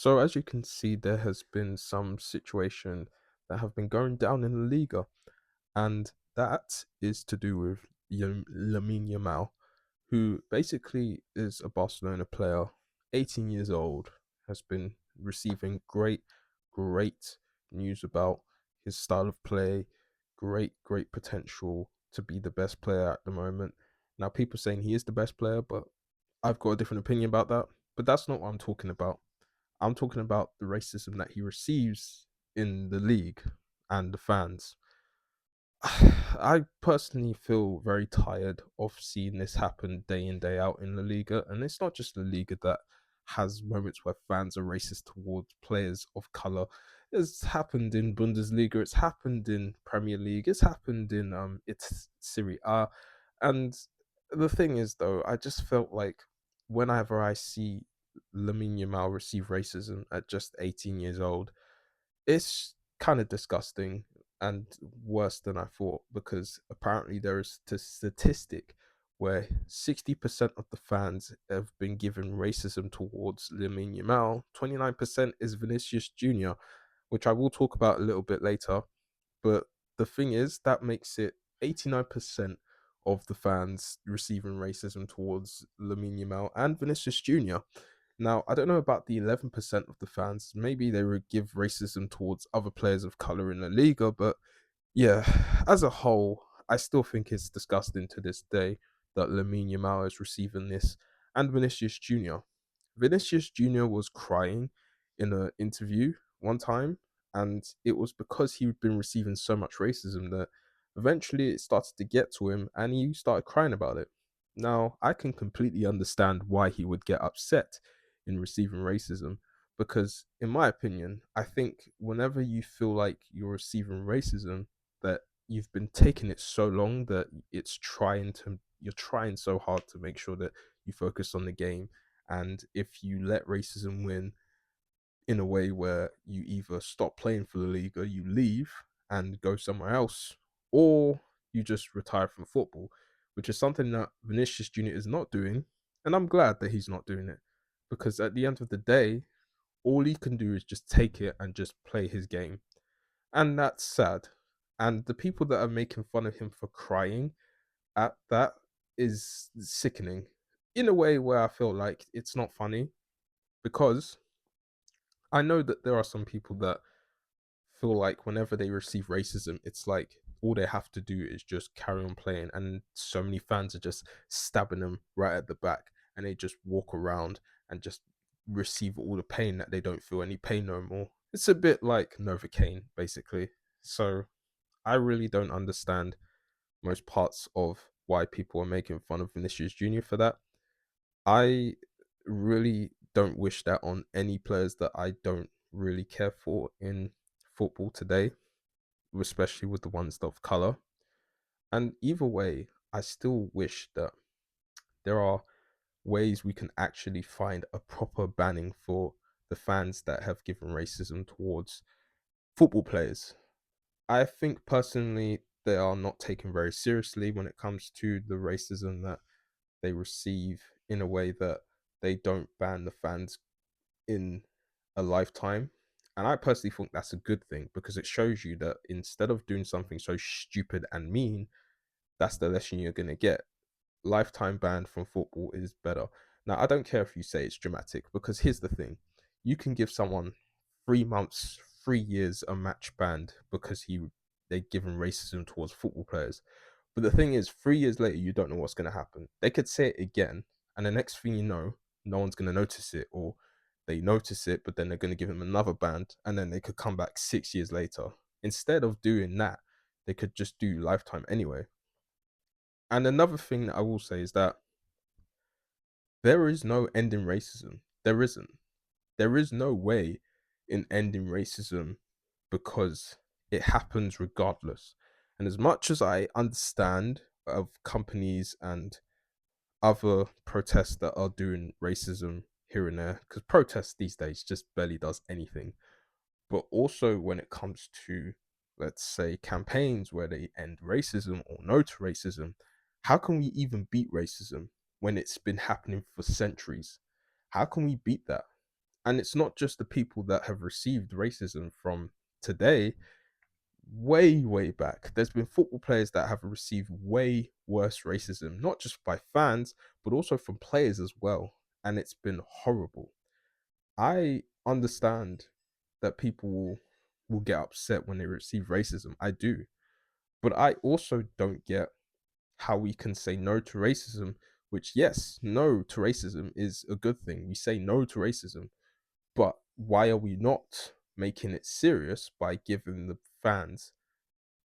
So as you can see, there has been some situation that have been going down in the Liga, and that is to do with Lamine Yamal, who basically is a Barcelona player, 18 years old, has been receiving great news about his style of play, great potential to be the best player at the moment. Now, people saying he is the best player, but I've got a different opinion about that. But that's not what I'm talking about. I'm talking about the racism that he receives in the league and the fans. I personally feel very tired of seeing this happen day in, day out in La Liga. And it's not just La Liga that has moments where fans are racist towards players of color. It's happened in Bundesliga, it's happened in Premier League, it's happened in it's Serie A. And the thing is though, I just felt like whenever I see Lamine Yamal receive racism at just 18 years old, it's kind of disgusting and worse than I thought, because apparently there is a statistic where 60% of the fans have been given racism towards Lamine Yamal. 29% is Vinicius Jr., which I will talk about a little bit later. But the thing is, that makes it 89% of the fans receiving racism towards Lamine Yamal and Vinicius Jr. Now, I don't know about the 11% of the fans. Maybe they would give racism towards other players of color in the Liga, but yeah, as a whole, I still think it's disgusting to this day that Lamine Yamal is receiving this, and Vinicius Jr. Vinicius Jr. was crying in an interview one time, and it was because he'd been receiving so much racism that eventually it started to get to him and he started crying about it. Now, I can completely understand why he would get upset in receiving racism, because, in my opinion, I think whenever you feel like you're receiving racism, that you've been taking it so long that you're trying so hard to make sure that you focus on the game, and if you let racism win in a way where you either stop playing for the league or you leave and go somewhere else, or you just retire from football, which is something that Vinicius Jr. is not doing. And I'm glad that he's not doing it, because at the end of the day, all he can do is just take it and just play his game. And that's sad. And the people that are making fun of him for crying at that is sickening, in a way where I feel like it's not funny, because I know that there are some people that feel like whenever they receive racism, it's like all they have to do is just carry on playing, and so many fans are just stabbing them right at the back, and they just walk around and just receive all the pain that they don't feel any pain no more. It's a bit like Novocaine, basically. So I really don't understand most parts of why people are making fun of Vinicius Jr. for that. I really don't wish that on any players that I don't really care for in football today, especially with the ones of color. And either way, I still wish that there are ways we can actually find a proper banning for the fans that have given racism towards football players. I think personally they are not taken very seriously when it comes to the racism that they receive, in a way that they don't ban the fans in a lifetime. And I personally think that's a good thing, because it shows you that instead of doing something so stupid and mean, that's the lesson you're going to get. Lifetime ban from football is better. Now, I don't care if you say it's dramatic, because here's the thing: you can give someone 3 months, 3 years a match banned because they given racism towards football players. But the thing is, 3 years later, you don't know what's going to happen. They could say it again, and the next thing you know, no one's going to notice it, or they notice it, but then they're going to give him another band, and then they could come back 6 years later. Instead of doing that, they could just do lifetime anyway. And another thing that I will say is that there is no ending racism. There isn't. There is no way in ending racism, because it happens regardless. And as much as I understand of companies and other protests that are doing racism here and there, because protests these days just barely does anything. But also when it comes to, let's say, campaigns where they end racism or no to racism, how can we even beat racism when it's been happening for centuries? How can we beat that? And it's not just the people that have received racism from today, way, way back. There's been football players that have received way worse racism, not just by fans, but also from players as well. And it's been horrible. I understand that people will get upset when they receive racism. I do. But I also don't get how we can say no to racism, which, yes, no to racism is a good thing. We say no to racism. But why are we not making it serious by giving the fans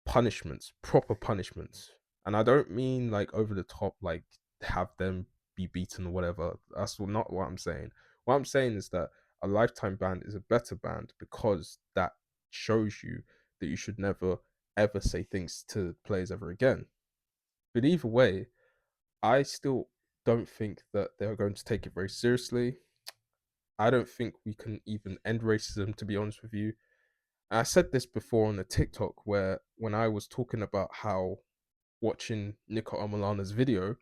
punishments, proper punishments? And I don't mean like over the top, like have them be beaten or whatever. That's not what I'm saying. What I'm saying is that a lifetime ban is a better ban because that shows you that you should never ever say things to players ever again. But either way, I still don't think that they're going to take it very seriously. I don't think we can even end racism, to be honest with you. I said this before on a TikTok where when I was talking about how watching Nico Amalana's video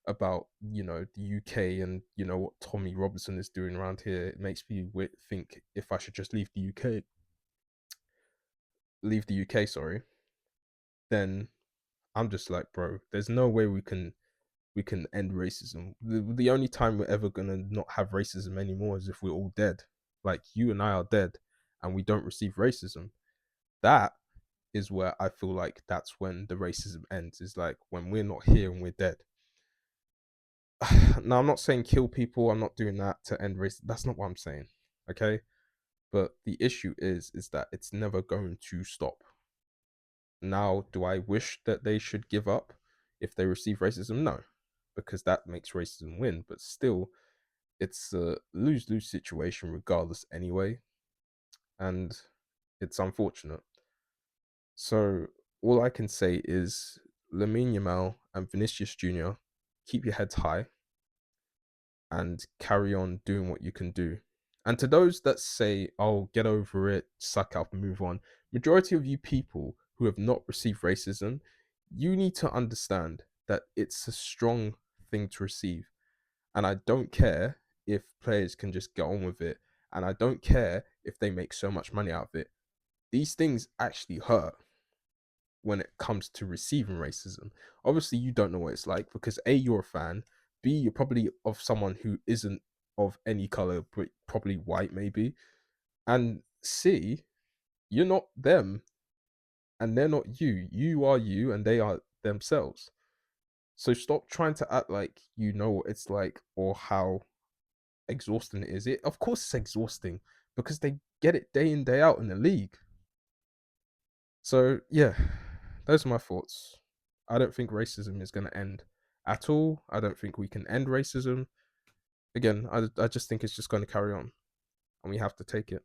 about, the UK and, what Tommy Robinson is doing around here, it makes me think if I should just leave the UK, sorry, then I'm just like, bro, there's no way we can end racism. The only time we're ever gonna not have racism anymore is if we're all dead. Like you and I are dead and we don't receive racism. That is where I feel like that's when the racism ends, is like when we're not here and we're dead. Now I'm not saying kill people, I'm not doing that to end racism. That's not what I'm saying. Okay? But the issue is that it's never going to stop. Now, do I wish that they should give up if they receive racism? No, because that makes racism win. But still, it's a lose-lose situation regardless anyway, and it's unfortunate. So all I can say is Lamine Yamal and Vinicius Jr., keep your heads high and carry on doing what you can do. And to those that say, "Oh, get over it, suck up and move on," majority of you people who have not received racism, you need to understand that it's a strong thing to receive. And I don't care if players can just get on with it. And I don't care if they make so much money out of it. These things actually hurt when it comes to receiving racism. Obviously, you don't know what it's like because A, you're a fan. B, you're probably of someone who isn't of any color, but probably white, maybe. And C, you're not them and they're not you. You are you and they are themselves. So stop trying to act like you know what it's like or how exhausting it is. Of course, it's exhausting because they get it day in, day out in the league. So, yeah, those are my thoughts. I don't think racism is going to end at all. I don't think we can end racism. Again, I just think it's just going to carry on and we have to take it.